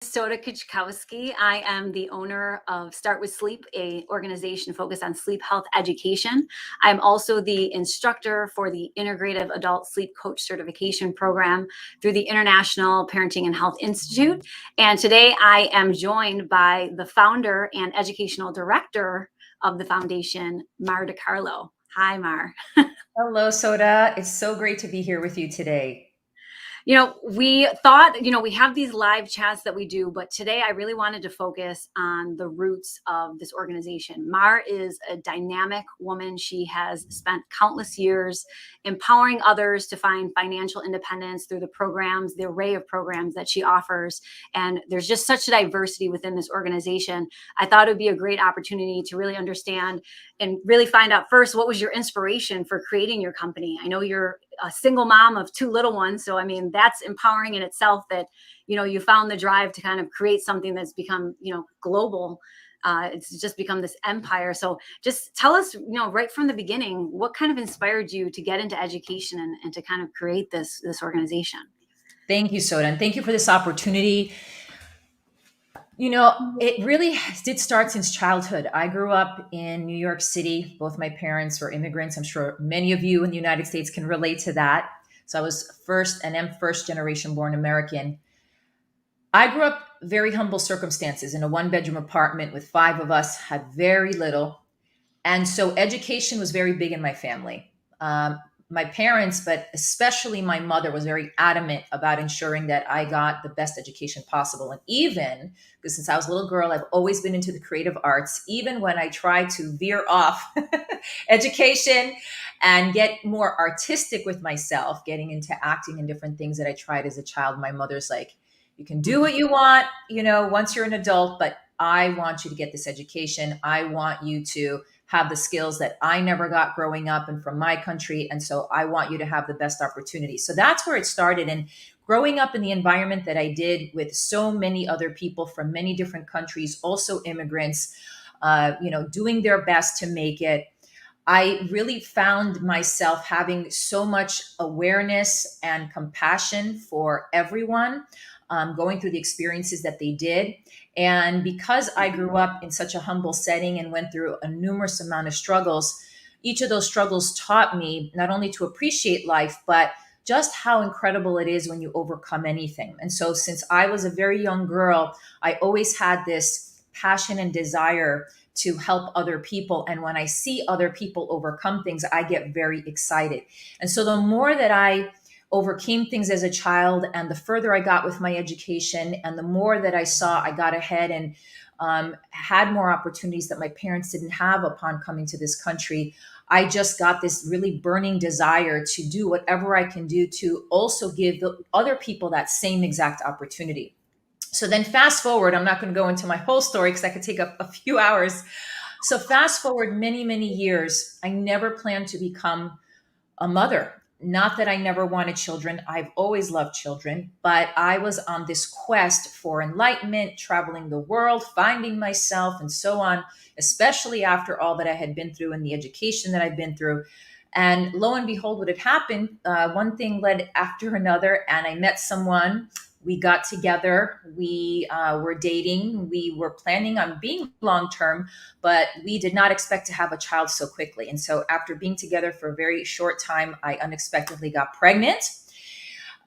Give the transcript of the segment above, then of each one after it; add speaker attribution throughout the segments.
Speaker 1: Soda Kuchkowski. I am the owner of Start with Sleep, a organization focused on sleep health education. I'm also the instructor for the Integrative Adult Sleep Coach Certification Program through the International Parenting and Health Institute. And today I am joined by the founder and educational director of the foundation, Mar DeCarlo. Hi, Mar.
Speaker 2: Hello, Soda. It's so great to be here with you today.
Speaker 1: We thought, we have these live chats that we do, but today I really wanted to focus on the roots of this organization. Mar is a dynamic woman. She has spent countless years empowering others to find financial independence through the array of programs that she offers. And there's just such a diversity within this organization. I thought it would be a great opportunity to really understand and really find out first, what was your inspiration for creating your company? I know you're a single mom of two little ones. So, I mean, that's empowering in itself that, you found the drive to kind of create something that's become, global. It's just become this empire. So just tell us, right from the beginning, what kind of inspired you to get into education and to kind of create this organization?
Speaker 2: Thank you, Soda, and thank you for this opportunity. It really did start since childhood. I grew up in New York City. Both my parents were immigrants. I'm sure many of you in the United States can relate to that. So I was first and am first generation born American. I grew up very humble circumstances in a one bedroom apartment with five of us, had very little. And so education was very big in my family. My parents, but especially my mother, was very adamant about ensuring that I got the best education possible. And even because since I was a little girl, I've always been into the creative arts, even when I tried to veer off education and get more artistic with myself, getting into acting and different things that I tried as a child, my mother's like, you can do what you want, once you're an adult, but I want you to get this education. I want you to have the skills that I never got growing up and from my country. And so I want you to have the best opportunity. So that's where it started. And growing up in the environment that I did with so many other people from many different countries, also immigrants, doing their best to make it, I really found myself having so much awareness and compassion for everyone, going through the experiences that they did. And because I grew up in such a humble setting and went through a numerous amount of struggles, each of those struggles taught me not only to appreciate life, but just how incredible it is when you overcome anything. And so, since I was a very young girl, I always had this passion and desire to help other people. And when I see other people overcome things, I get very excited. And so, the more that I overcame things as a child, and the further I got with my education, and the more that I saw I got ahead and had more opportunities that my parents didn't have upon coming to this country, I just got this really burning desire to do whatever I can do to also give the other people that same exact opportunity. So then fast forward, I'm not going to go into my whole story because that could take up a few hours. So fast forward many, many years, I never planned to become a mother. Not that I never wanted children. I've always loved children, but I was on this quest for enlightenment, traveling the world, finding myself, and so on, especially after all that I had been through and the education that I've been through. And lo and behold, what had happened, one thing led after another, and I met someone. We got together. We were dating. We were planning on being long term, but we did not expect to have a child so quickly. And so, after being together for a very short time, I unexpectedly got pregnant.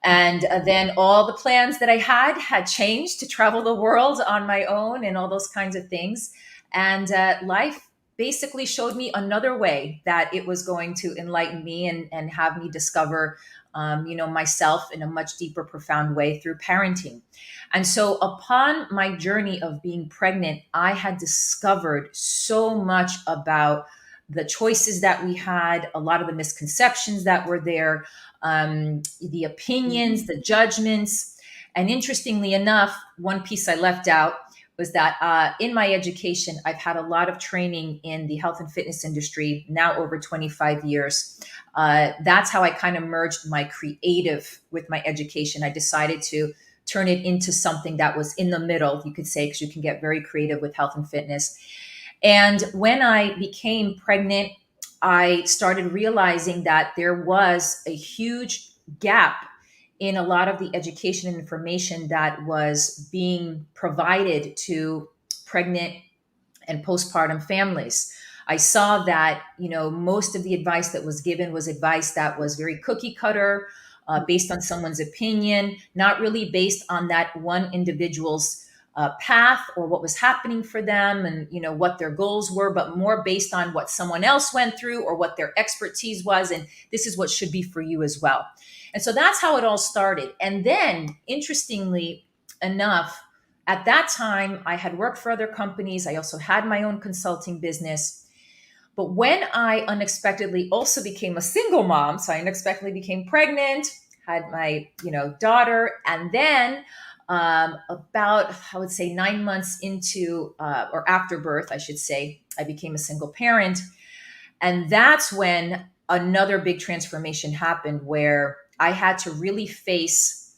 Speaker 2: And then all the plans that I had changed to travel the world on my own and all those kinds of things. And life basically showed me another way that it was going to enlighten me and have me discover, myself in a much deeper, profound way through parenting. And so, upon my journey of being pregnant, I had discovered so much about the choices that we had, a lot of the misconceptions that were there, the opinions, the judgments. And interestingly enough, one piece I left out was that in my education, I've had a lot of training in the health and fitness industry, now over 25 years. That's how I kind of merged my creative with my education. I decided to turn it into something that was in the middle, you could say, because you can get very creative with health and fitness. And when I became pregnant, I started realizing that there was a huge gap in a lot of the education and information that was being provided to pregnant and postpartum families. I saw that, most of the advice that was given was advice that was very cookie cutter, based on someone's opinion, not really based on that one individual's path or what was happening for them and, what their goals were, but more based on what someone else went through or what their expertise was. And this is what should be for you as well. And so that's how it all started. And then, interestingly enough, at that time, I had worked for other companies. I also had my own consulting business. But when I unexpectedly also became a single mom, so I unexpectedly became pregnant, had my, daughter, and then about, I would say 9 months into, or after birth, I should say, I became a single parent. And that's when another big transformation happened where I had to really face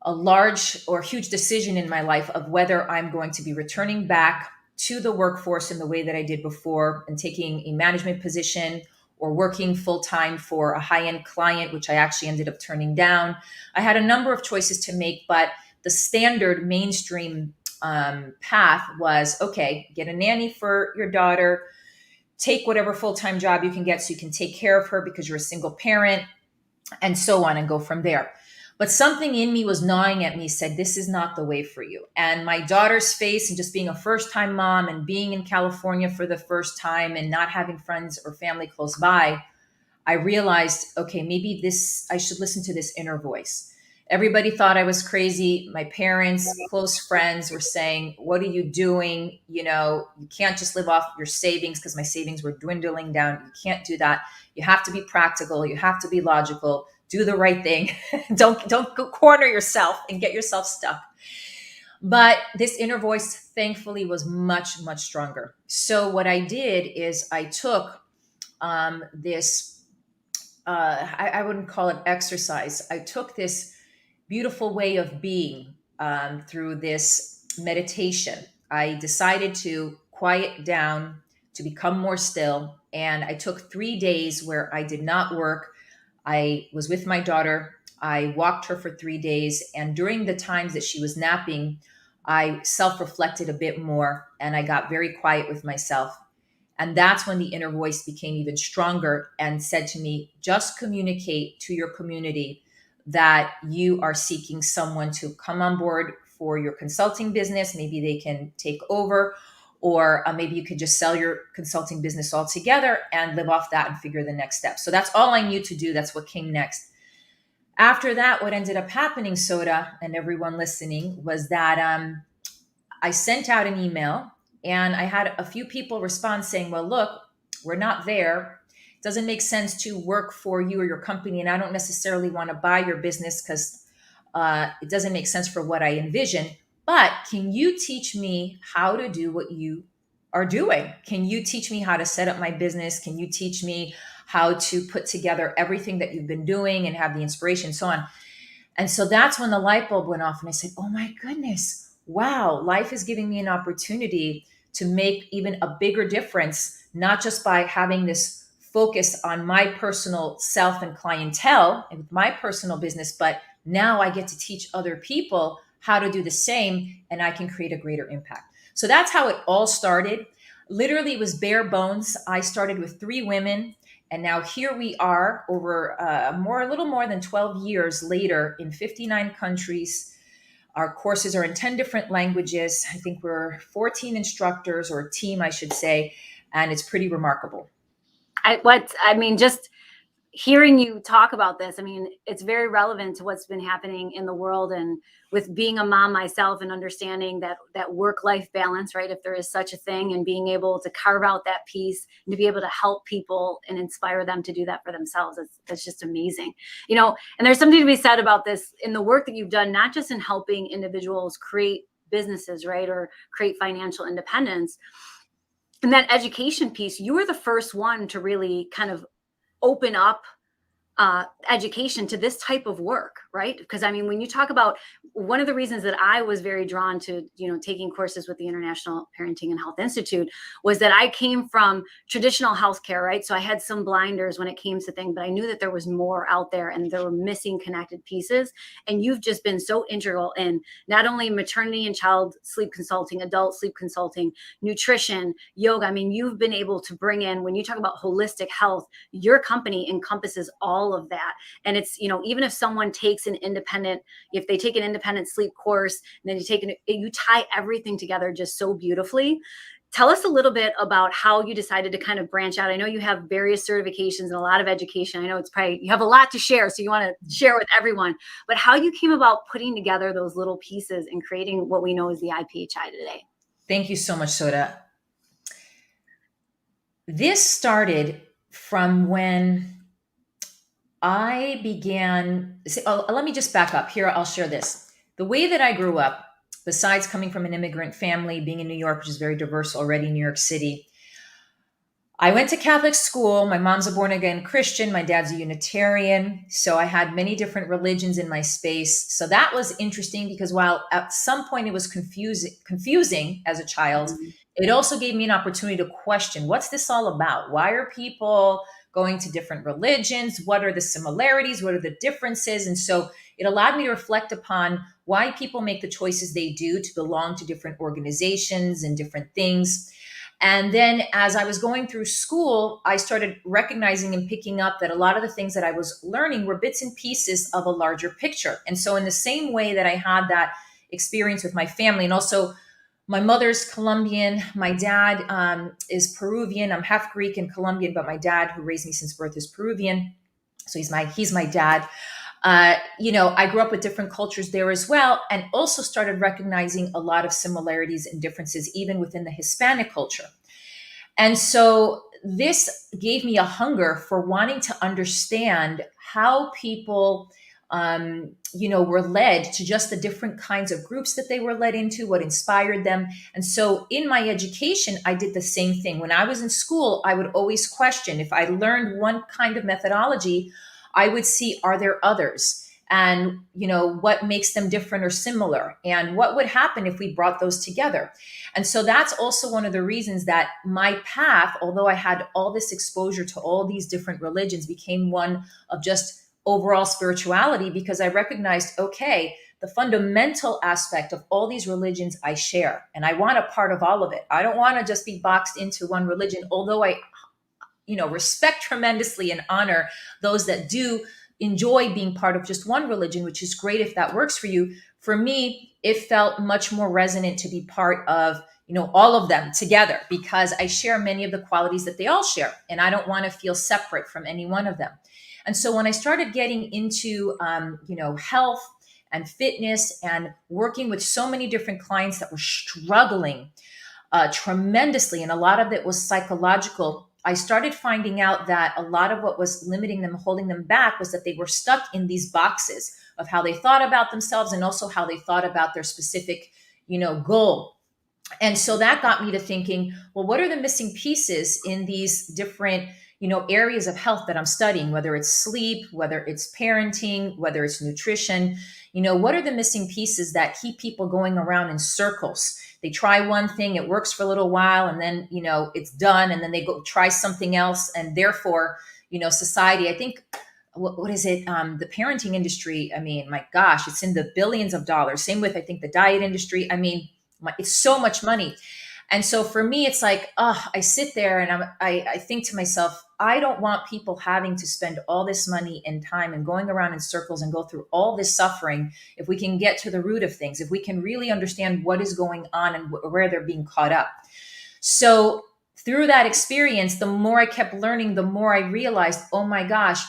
Speaker 2: a large or huge decision in my life of whether I'm going to be returning back to the workforce in the way that I did before and taking a management position or working full time for a high-end client, which I actually ended up turning down. I had a number of choices to make, but the standard mainstream path was, okay, get a nanny for your daughter, take whatever full-time job you can get so you can take care of her because you're a single parent, and so on, and go from there. But something in me was gnawing at me, said, this is not the way for you. And my daughter's face and just being a first-time mom and being in California for the first time and not having friends or family close by, I realized, okay, maybe I should listen to this inner voice. Everybody thought I was crazy. My parents, close friends were saying, what are you doing? You can't just live off your savings, because my savings were dwindling down. You can't do that. You have to be practical. You have to be logical. Do the right thing. Don't go corner yourself and get yourself stuck. But this inner voice, thankfully, was much, much stronger. So what I did is I took this, I wouldn't call it exercise. I took this beautiful way of being through this meditation. I decided to quiet down, to become more still. And I took 3 days where I did not work. I was with my daughter. I walked her for 3 days. And during the times that she was napping, I self-reflected a bit more and I got very quiet with myself. And that's when the inner voice became even stronger and said to me, just communicate to your community that you are seeking someone to come on board for your consulting business. Maybe they can take over, or maybe you could just sell your consulting business altogether and live off that and figure the next step. So that's all I knew to do. That's what came next. After that, what ended up happening, Soda, and everyone listening, was that I sent out an email and I had a few people respond saying, well, look, we're not there. It doesn't make sense to work for you or your company. And I don't necessarily want to buy your business because it doesn't make sense for what I envision. But can you teach me how to do what you are doing? Can you teach me how to set up my business? Can you teach me how to put together everything that you've been doing and have the inspiration and so on? And so that's when the light bulb went off and I said, oh my goodness, wow, life is giving me an opportunity to make even a bigger difference, not just by having this focus on my personal self and clientele and with my personal business, but now I get to teach other people how to do the same and I can create a greater impact. So that's how it all started. Literally, it was bare bones. I started with 3 women. And now here we are over a little more than 12 years later in 59 countries. Our courses are in 10 different languages. I think we're 14 instructors, or a team, I should say, and it's pretty remarkable.
Speaker 1: Just hearing you talk about this, it's very relevant to what's been happening in the world, and with being a mom myself and understanding that work-life balance, right? If there is such a thing, and being able to carve out that piece and to be able to help people and inspire them to do that for themselves. That's just amazing. And there's something to be said about this in the work that you've done, not just in helping individuals create businesses, right? Or create financial independence. And that education piece, you were the first one to really kind of open up education to this type of work, right? Because I mean, when you talk about, one of the reasons that I was very drawn to, taking courses with the International Parenting and Health Institute was that I came from traditional healthcare, right? So I had some blinders when it came to things, but I knew that there was more out there and there were missing connected pieces. And you've just been so integral in not only maternity and child sleep consulting, adult sleep consulting, nutrition, yoga. I mean, you've been able to bring in, when you talk about holistic health, your company encompasses all of that. And it's, even if someone takes if they take an independent sleep course, and then you tie everything together just so beautifully. Tell us a little bit about how you decided to kind of branch out. I know you have various certifications and a lot of education. I know it's probably, you have a lot to share, so you want to share with everyone, but how you came about putting together those little pieces and creating what we know as the IPHI today.
Speaker 2: Thank you so much, Soda. This started from when I began. Let me just back up here. I'll share this. The way that I grew up, besides coming from an immigrant family, being in New York, which is very diverse already, New York City, I went to Catholic school. My mom's a born again Christian. My dad's a Unitarian. So I had many different religions in my space. So that was interesting because while at some point it was confusing as a child, it also gave me an opportunity to question, what's this all about? Why are people going to different religions? What are the similarities? What are the differences? And so it allowed me to reflect upon why people make the choices they do to belong to different organizations and different things. And then as I was going through school, I started recognizing and picking up that a lot of the things that I was learning were bits and pieces of a larger picture. And so in the same way that I had that experience with my family, and also my mother's Colombian, my dad is Peruvian. I'm half Greek and Colombian, but my dad, who raised me since birth, is Peruvian. So he's my dad. I grew up with different cultures there as well, and also started recognizing a lot of similarities and differences, even within the Hispanic culture. And so this gave me a hunger for wanting to understand how people, were led to just the different kinds of groups that they were led into, what inspired them. And so in my education, I did the same thing. When I was in school, I would always question, if I learned one kind of methodology, I would see, are there others? And, what makes them different or similar? And what would happen if we brought those together? And so that's also one of the reasons that my path, although I had all this exposure to all these different religions, became one of just overall spirituality, because I recognized, okay, the fundamental aspect of all these religions I share, and I want a part of all of it. I don't want to just be boxed into one religion, although I respect tremendously and honor those that do enjoy being part of just one religion, which is great if that works for you. For me, it felt much more resonant to be part of, all of them together, because I share many of the qualities that they all share, and I don't want to feel separate from any one of them. And so when I started getting into, health and fitness and working with so many different clients that were struggling tremendously, and a lot of it was psychological, I started finding out that a lot of what was limiting them, holding them back, was that they were stuck in these boxes of how they thought about themselves, and also how they thought about their specific, goal. And so that got me to thinking, well, what are the missing pieces in these different, areas of health that I'm studying, whether it's sleep, whether it's parenting, whether it's nutrition, what are the missing pieces that keep people going around in circles? They try one thing, it works for a little while, and then, it's done. And then they go try something else. And therefore, society, I think, what is it? The parenting industry, I mean, my gosh, it's in the billions of dollars. Same with, I think, the diet industry. I mean, it's so much money. And so for me, it's like, I sit there and I think to myself, I don't want people having to spend all this money and time and going around in circles and go through all this suffering. If we can get to the root of things, if we can really understand what is going on and where they're being caught up. So through that experience, the more I kept learning, the more I realized, oh my gosh,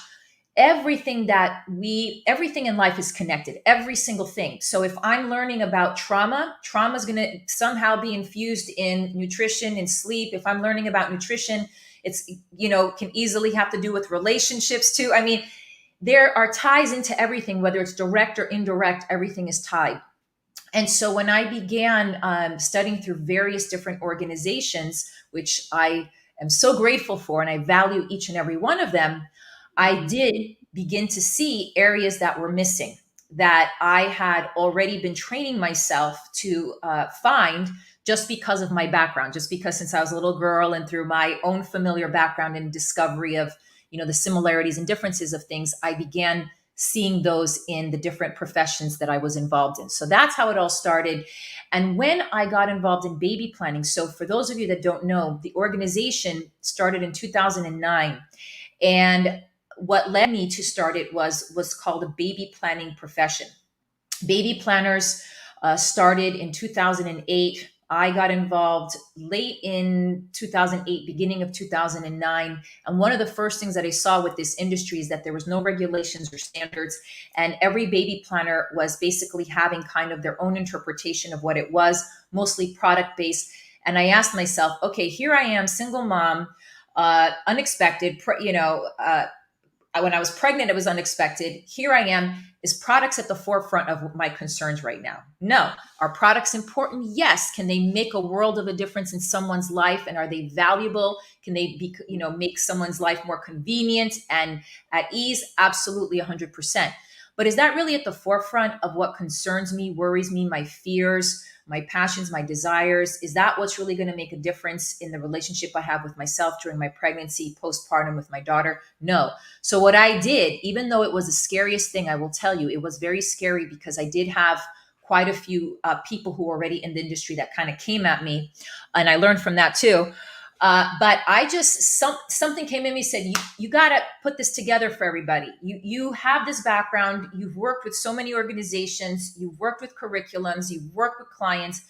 Speaker 2: everything in life is connected, every single thing. So if I'm learning about trauma is going to somehow be infused in nutrition and sleep. If I'm learning about nutrition, it's, can easily have to do with relationships too. I mean, there are ties into everything, whether it's direct or indirect, everything is tied. And so when I began studying through various different organizations, which I am so grateful for, and I value each and every one of them, I did begin to see areas that were missing. that I had already been training myself to find, just because of my background, just because since I was a little girl and through my own familiar background and discovery of, the similarities and differences of things, I began seeing those in the different professions that I was involved in. So that's how it all started. And when I got involved in baby planning, so for those of you that don't know, the organization started in 2009. And what led me to start it was called a baby planning profession. Baby planners started in 2008. I got involved late in 2008, beginning of 2009. And one of the first things that I saw with this industry is that there was no regulations or standards. And every baby planner was basically having kind of their own interpretation of what it was, mostly product based. And I asked myself, okay, here I am, single mom, unexpected, when I was pregnant, it was unexpected. Here I am. Is products at the forefront of my concerns right now? No. Are products important? Yes. Can they make a world of a difference in someone's life? And are they valuable? Can they make someone's life more convenient and at ease? Absolutely, 100%. But is that really at the forefront of what concerns me, worries me, my fears, my passions, my desires? Is that what's really going to make a difference in the relationship I have with myself during my pregnancy, postpartum with my daughter? No. So what I did, even though it was the scariest thing, I will tell you, it was very scary because I did have quite a few people who were already in the industry that kind of came at me. And I learned from that too. But I just, something came in me, said, you got to put this together for everybody. You have this background. You've worked with so many organizations. You've worked with curriculums. You've worked with clients.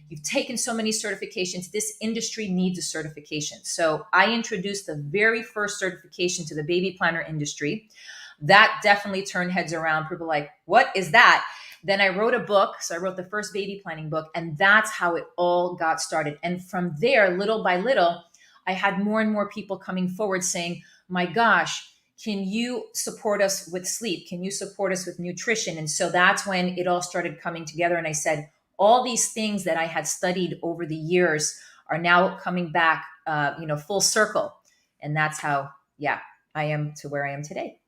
Speaker 2: You've taken so many certifications. This industry needs a certification. So I introduced the very first certification to the baby planner industry. That definitely turned heads around. People were like, what is that? Then I wrote a book. So I wrote the first baby planning book, and that's how it all got started. And from there, little by little, I had more and more people coming forward saying, my gosh, can you support us with sleep? Can you support us with nutrition? And so that's when it all started coming together. And I said, all these things that I had studied over the years are now coming back, full circle. And that's how, I am to where I am today.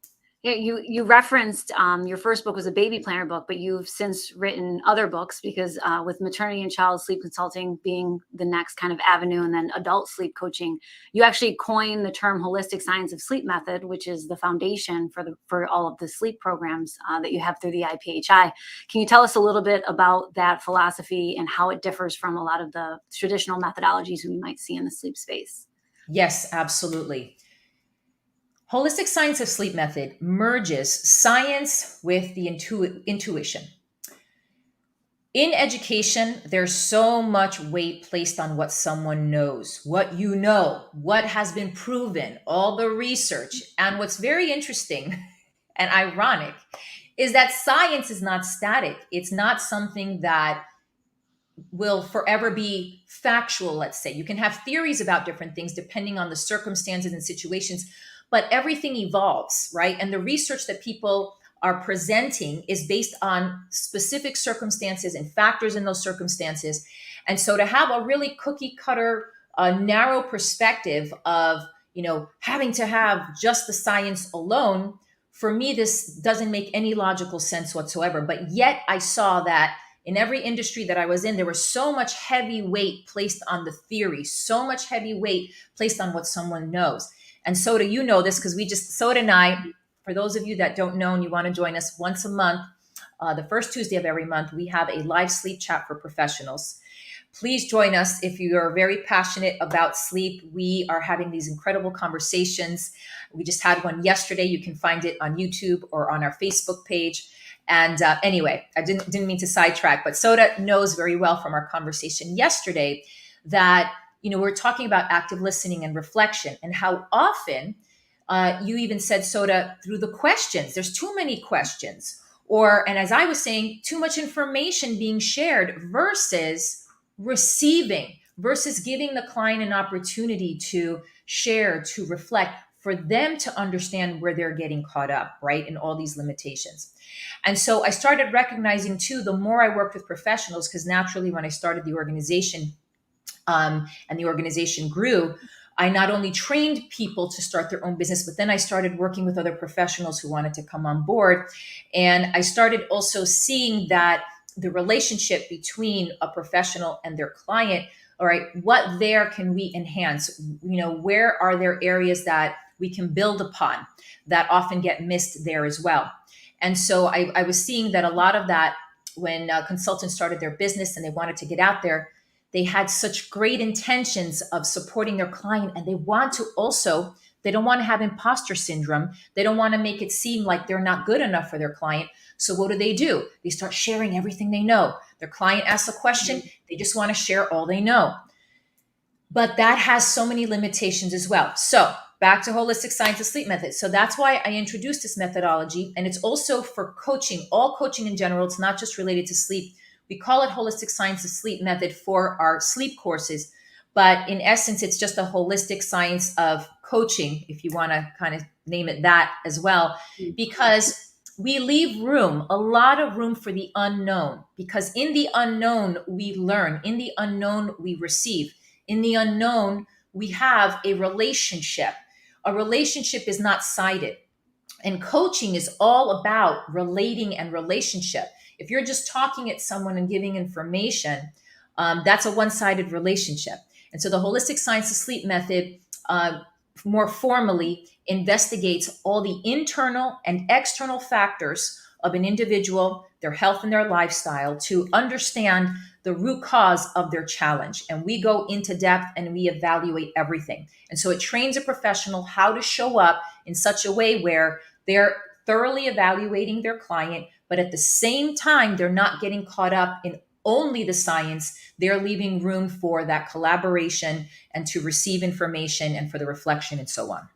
Speaker 1: Yeah, you referenced your first book was a baby planner book, but you've since written other books because with maternity and child sleep consulting being the next kind of avenue, and then adult sleep coaching, you actually coined the term holistic science of sleep method, which is the foundation for all of the sleep programs that you have through the IPHI. Can you tell us a little bit about that philosophy and how it differs from a lot of the traditional methodologies we might see in the sleep space?
Speaker 2: Yes, absolutely. Holistic science of sleep method merges science with the intuition. In education, there's so much weight placed on what someone knows, what you know, what has been proven, all the research. And what's very interesting and ironic is that science is not static. It's not something that will forever be factual, let's say. You can have theories about different things depending on the circumstances and situations, but everything evolves, right? And the research that people are presenting is based on specific circumstances and factors in those circumstances. And so to have a really cookie cutter, narrow perspective of, having to have just the science alone, for me, this doesn't make any logical sense whatsoever. But yet I saw that in every industry that I was in, there was so much heavy weight placed on the theory, so much heavy weight placed on what someone knows. And Soda, you know this because Soda and I, for those of you that don't know and you want to join us once a month, the first Tuesday of every month, we have a live sleep chat for professionals. Please join us if you are very passionate about sleep. We are having these incredible conversations. We just had one yesterday. You can find it on YouTube or on our Facebook page. And anyway, I didn't mean to sidetrack, but Soda knows very well from our conversation yesterday that we're talking about active listening and reflection, and how often you even said, Soda, through the questions, there's too many questions, and as I was saying, too much information being shared versus receiving, versus giving the client an opportunity to share, to reflect, for them to understand where they're getting caught up, right? And all these limitations. And so I started recognizing too, the more I worked with professionals, because naturally when I started the organization, and the organization grew, I not only trained people to start their own business, but then I started working with other professionals who wanted to come on board. And I started also seeing that the relationship between a professional and their client, all right, what there can we enhance? Where are there areas that we can build upon that often get missed there as well? And so I was seeing that a lot of that when consultants started their business and they wanted to get out there, they had such great intentions of supporting their client, and they don't want to have imposter syndrome. They don't want to make it seem like they're not good enough for their client. So what do? They start sharing everything they know. Their client asks a question, they just want to share all they know. But that has so many limitations as well. So back to holistic science of sleep method. So that's why I introduced this methodology. And it's also for coaching, all coaching in general. It's not just related to sleep. We call it holistic science of sleep method for our sleep courses. But in essence, it's just a holistic science of coaching, if you want to kind of name it that as well, because we leave a lot of room for the unknown, because in the unknown, we learn. In the unknown, we receive. In the unknown, we have a relationship. A relationship is not sided. And coaching is all about relating and relationship. If you're just talking at someone and giving information, that's a one-sided relationship. And so the holistic science of sleep method, more formally, investigates all the internal and external factors of an individual, their health and their lifestyle, to understand the root cause of their challenge. And we go into depth and we evaluate everything. And so it trains a professional how to show up in such a way where they're thoroughly evaluating their client, but at the same time, they're not getting caught up in only the science. They're leaving room for that collaboration and to receive information and for the reflection and so on.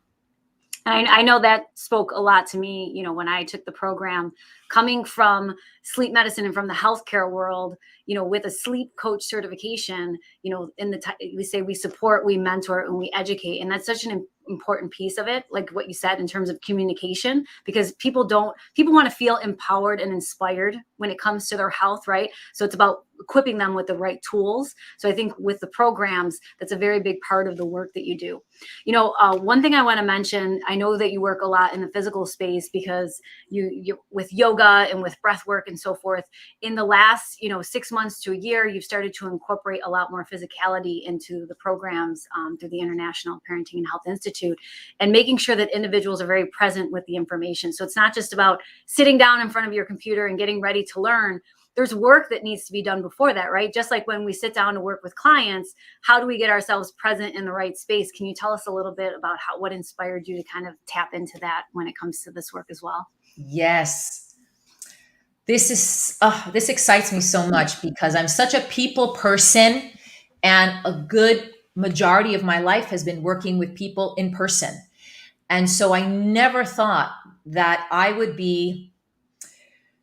Speaker 1: I know that spoke a lot to me, when I took the program, coming from sleep medicine and from the healthcare world, with a sleep coach certification, we say we support, we mentor, and we educate. And that's such an important piece of it, like what you said in terms of communication, because people want to feel empowered and inspired when it comes to their health, right? So it's about equipping them with the right tools. So I think with the programs, that's a very big part of the work that you do. One thing I want to mention, I know that you work a lot in the physical space because you with yoga and with breath work and so forth. In the last, 6 months to a year, you've started to incorporate a lot more physicality into the programs through the International Parenting and Health Institute, and making sure that individuals are very present with the information. So it's not just about sitting down in front of your computer and getting ready to learn. There's work that needs to be done before that, right? Just like when we sit down to work with clients, how do we get ourselves present in the right space? Can you tell us a little bit about what inspired you to kind of tap into that when it comes to this work as well?
Speaker 2: Yes. This excites me so much because I'm such a people person, and a good majority of my life has been working with people in person. And so I never thought that I would be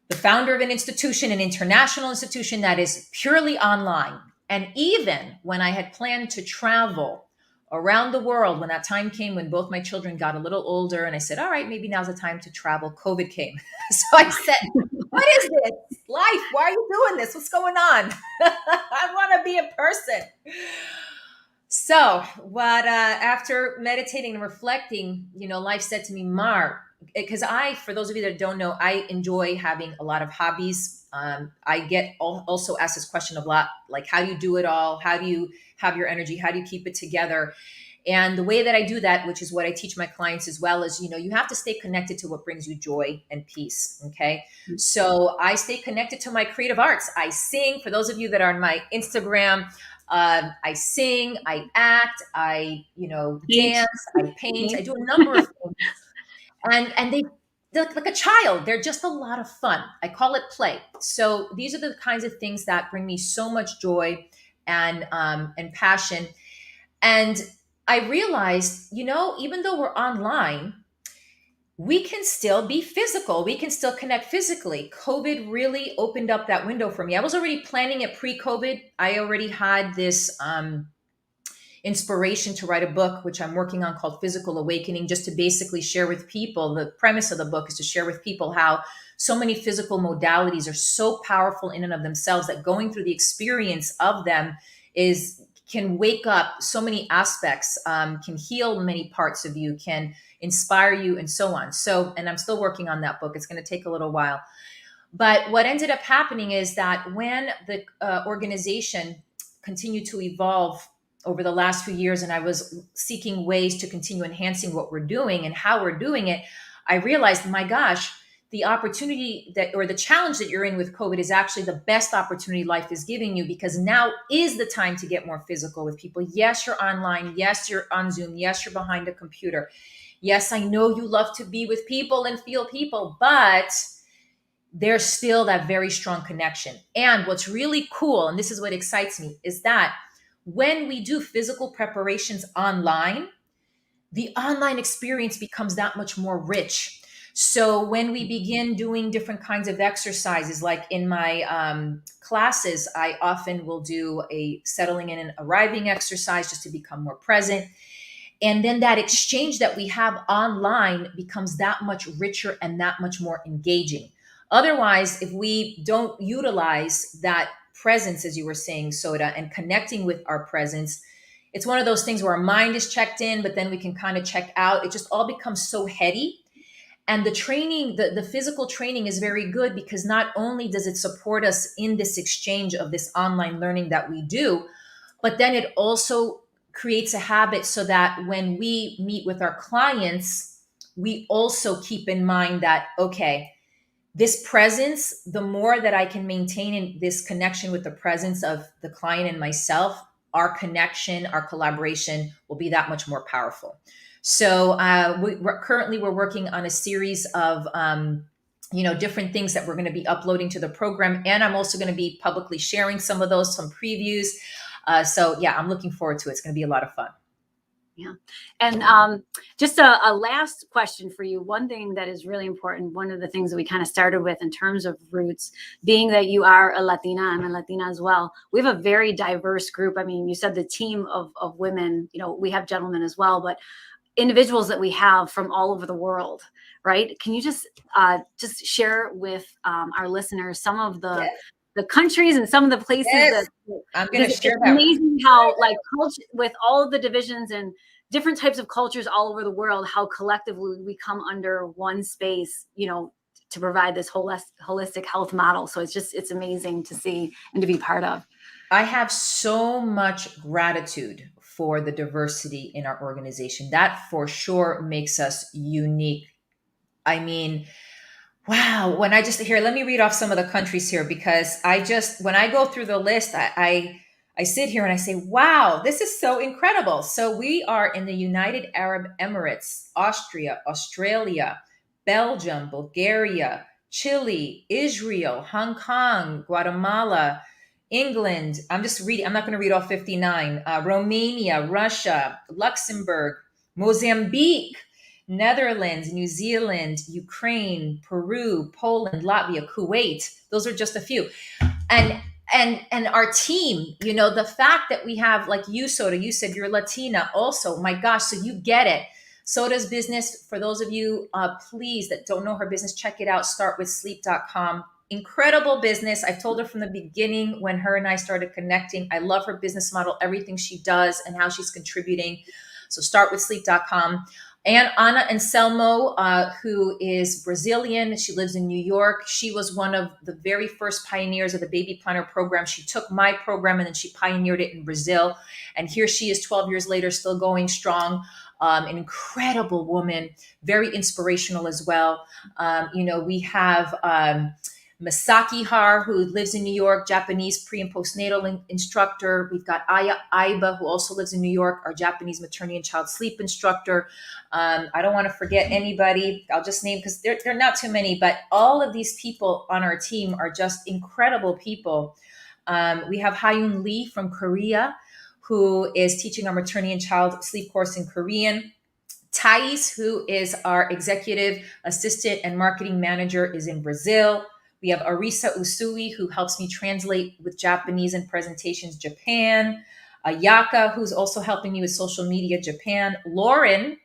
Speaker 2: the founder of an international institution that is purely online. And even when I had planned to travel around the world, when that time came when both my children got a little older, and I said, all right, maybe now's the time to travel, COVID came. So I said, what is this? Life, why are you doing this? What's going on? I want to be in person. So after meditating and reflecting, life said to me, Mar, because for those of you that don't know, I enjoy having a lot of hobbies. I get also asked this question a lot, like, how do you do it all? How do you have your energy? How do you keep it together? And the way that I do that, which is what I teach my clients as well, is, you have to stay connected to what brings you joy and peace. Okay. So I stay connected to my creative arts. I sing. For those of you that are on my Instagram, I sing, I act, I, dance, I paint, I do a number of things. And they're like a child. They're just a lot of fun. I call it play. So these are the kinds of things that bring me so much joy and passion. And I realized, even though we're online, we can still be physical. We can still connect physically. COVID really opened up that window for me. I was already planning it pre-COVID. I already had this inspiration to write a book, which I'm working on, called Physical Awakening, just to basically share with people. The premise of the book is to share with people how so many physical modalities are so powerful in and of themselves that going through the experience of them can wake up so many aspects, can heal many parts of you, can inspire you, and so on. So, and I'm still working on that book. It's going to take a little while. But what ended up happening is that when the organization continued to evolve over the last few years, and I was seeking ways to continue enhancing what we're doing and how we're doing it, I realized, my gosh, the opportunity that, or the challenge that you're in with COVID is actually the best opportunity life is giving you, because now is the time to get more physical with people. Yes, you're online. Yes, you're on Zoom. Yes, you're behind a computer. Yes, I know you love to be with people and feel people, but there's still that very strong connection. And what's really cool, and this is what excites me, is that when we do physical preparations online, the online experience becomes that much more rich. So when we begin doing different kinds of exercises, like in my classes, I often will do a settling in and arriving exercise just to become more present. And then that exchange that we have online becomes that much richer and that much more engaging. Otherwise, if we don't utilize that presence, as you were saying, Soda, and connecting with our presence, it's one of those things where our mind is checked in, but then we can kind of check out. It just all becomes so heady. And the training, the physical training is very good, because not only does it support us in this exchange of this online learning that we do, but then it also creates a habit so that when we meet with our clients, we also keep in mind that, okay, this presence, the more that I can maintain in this connection with the presence of the client and myself, our connection, our collaboration will be that much more powerful. So we're working on a series of different things that we're going to be uploading to the program, and I'm also going to be publicly sharing some of those, some previews. So yeah, I'm looking forward to it. It's going to be a lot of fun.
Speaker 1: Yeah. And just a last question for you. One thing that is really important, one of the things that we kind of started with in terms of roots, being that you are a Latina, I'm a Latina as well. We have a very diverse group. I mean, you said the team of women, we have gentlemen as well, but individuals that we have from all over the world, right? Can you just share with our listeners some of the countries and some of the places that
Speaker 2: I'm going to share
Speaker 1: that. Amazing how, like, culture, with all of the divisions and different types of cultures all over the world, how collectively we come under one space, to provide this holistic health model. So it's amazing to see and to be part of.
Speaker 2: I have so much gratitude for the diversity in our organization. That for sure makes us unique. I mean, wow. When I just let me read off some of the countries here, because when I go through the list, I sit here and I say, wow, this is so incredible. So we are in the United Arab Emirates, Austria, Australia, Belgium, Bulgaria, Chile, Israel, Hong Kong, Guatemala, England. I'm just reading. I'm not going to read all 59. Romania, Russia, Luxembourg, Mozambique, Netherlands, New Zealand, Ukraine, Peru, Poland, Latvia, Kuwait. Those are just a few. And our team, the fact that we have, like you, Soda, you said you're Latina also. My gosh, so you get it. Soda's business, for those of you, please, that don't know her business, check it out, startwithsleep.com. Incredible business. I've told her from the beginning when her and I started connecting. I love her business model, everything she does and how she's contributing. So startwithsleep.com. And Ana Anselmo, who is Brazilian. She lives in New York. She was one of the very first pioneers of the Baby Planner program. She took my program and then she pioneered it in Brazil. And here she is 12 years later, still going strong. An incredible woman, very inspirational as well. We have Masaki Har, who lives in New York, Japanese pre- and postnatal instructor. We've got Aya Aiba, who also lives in New York, our Japanese maternity and child sleep instructor. I don't want to forget anybody. I'll just name, because there are not too many, but all of these people on our team are just incredible people. We have Hyun Lee from Korea, who is teaching our maternity and child sleep course in Korean. Thais, who is our executive assistant and marketing manager, is in Brazil. We have Arisa Usui, who helps me translate with Japanese and presentations, Japan. Ayaka, who's also helping me with social media, Japan. Lauren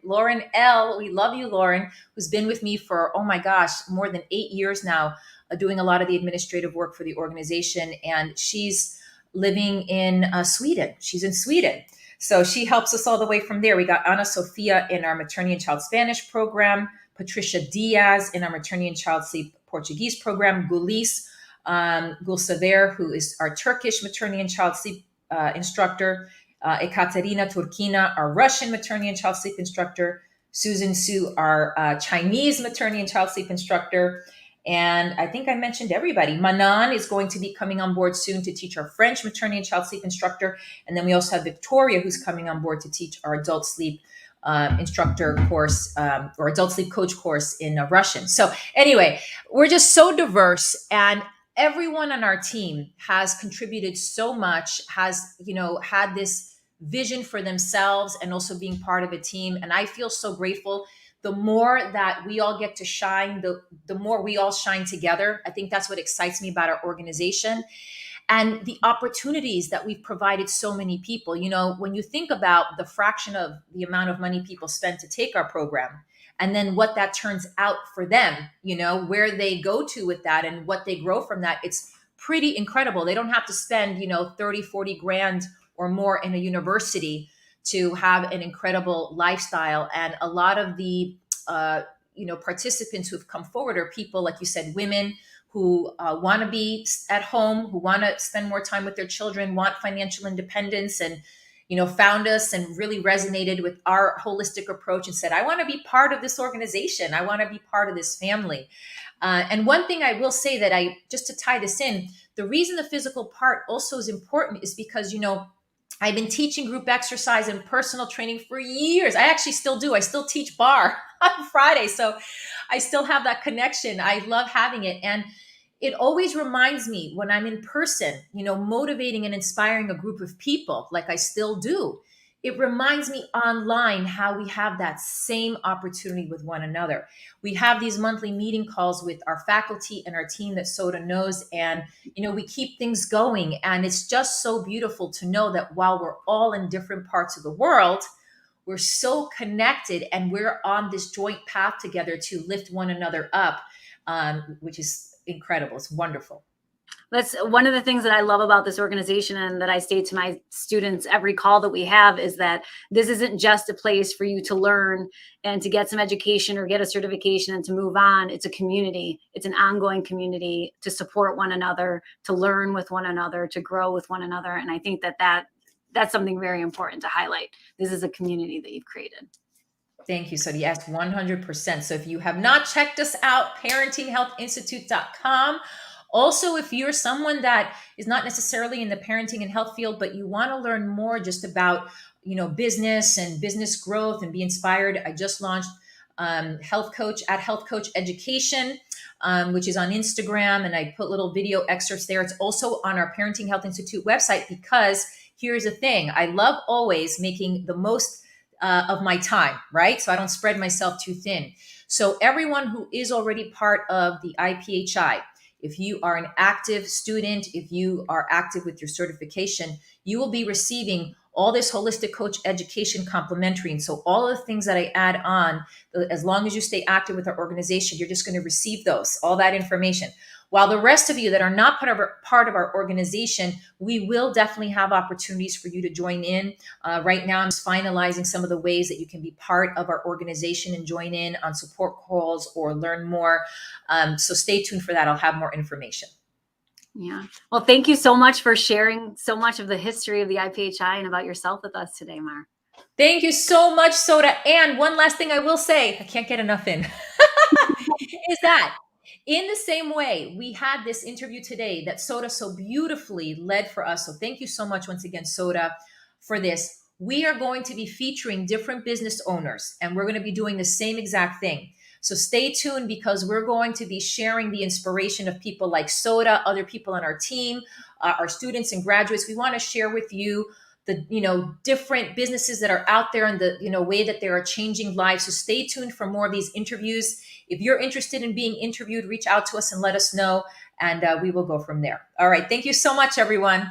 Speaker 2: L., we love you, Lauren, who's been with me for, oh my gosh, more than 8 years now, doing a lot of the administrative work for the organization. And she's living in Sweden. She's in Sweden. So she helps us all the way from there. We got Ana Sofia in our maternity and child Spanish program, Patricia Diaz in our maternity and child sleep Portuguese program, Gulis Gulsever, who is our Turkish maternity and child sleep instructor, Ekaterina Turkina, our Russian maternity and child sleep instructor, Susan Su, our Chinese maternity and child sleep instructor. And I think I mentioned everybody. Manan is going to be coming on board soon to teach our French maternity and child sleep instructor. And then we also have Victoria, who's coming on board to teach our adult sleep instructor course or adult sleep coach course in Russian. So anyway, we're just so diverse, and everyone on our team has contributed so much, has, had this vision for themselves and also being part of a team. And I feel so grateful. The more that we all get to shine, the more we all shine together. I think that's what excites me about our organization and the opportunities that we've provided so many people. When you think about the fraction of the amount of money people spend to take our program, and then what that turns out for them, where they go to with that and what they grow from that, it's pretty incredible. They don't have to spend, 30, 40 grand or more in a university to have an incredible lifestyle. And a lot of the, participants who've come forward are people, like you said, women who want to be at home, who want to spend more time with their children, want financial independence, and found us and really resonated with our holistic approach and said, I want to be part of this organization. I want to be part of this family. And one thing I will say that just to tie this in, the reason the physical part also is important is because, I've been teaching group exercise and personal training for years. I actually still do. I still teach bar on Friday. So I still have that connection. I love having it. And it always reminds me when I'm in person, motivating and inspiring a group of people like I still do. It reminds me online how we have that same opportunity with one another. We have these monthly meeting calls with our faculty and our team that Soda knows. And, we keep things going. And it's just so beautiful to know that while we're all in different parts of the world, we're so connected and we're on this joint path together to lift one another up, which is incredible. It's wonderful.
Speaker 1: That's one of the things that I love about this organization, and that I say to my students every call that we have, is that this isn't just a place for you to learn and to get some education or get a certification and to move on. It's a community. It's an ongoing community to support one another, to learn with one another, to grow with one another. And I think that's something very important to highlight. This is a community that you've created.
Speaker 2: Thank you, Soda. Yes, 100%. So if you have not checked us out, parentinghealthinstitute.com. Also, if you're someone that is not necessarily in the parenting and health field, but you want to learn more just about, business and business growth and be inspired, I just launched Health Coach Education, which is on Instagram. And I put little video excerpts there. It's also on our Parenting Health Institute website, because here's the thing. I love always making the most of my time, right? So I don't spread myself too thin. So everyone who is already part of the IPHI, if you are an active student, if you are active with your certification, you will be receiving all this holistic coach education complimentary. And so all of the things that I add on, as long as you stay active with our organization, you're just going to receive those, all that information. While the rest of you that are not part of our organization, we will definitely have opportunities for you to join in. Right now, I'm just finalizing some of the ways that you can be part of our organization and join in on support calls or learn more. So stay tuned for that. I'll have more information.
Speaker 1: Yeah. Well, thank you so much for sharing so much of the history of the IPHI and about yourself with us today, Mar.
Speaker 2: Thank you so much, Soda. And one last thing I will say, I can't get enough in, is that in the same way, we had this interview today that Soda so beautifully led for us. So thank you so much once again, Soda, for this. We are going to be featuring different business owners, and we're going to be doing the same exact thing. So stay tuned, because we're going to be sharing the inspiration of people like Soda, other people on our team, our students and graduates. We want to share with you the different businesses that are out there and the way that they are changing lives. So stay tuned for more of these interviews. If you're interested in being interviewed, reach out to us and let us know, and we will go from there. All right. Thank you so much, everyone.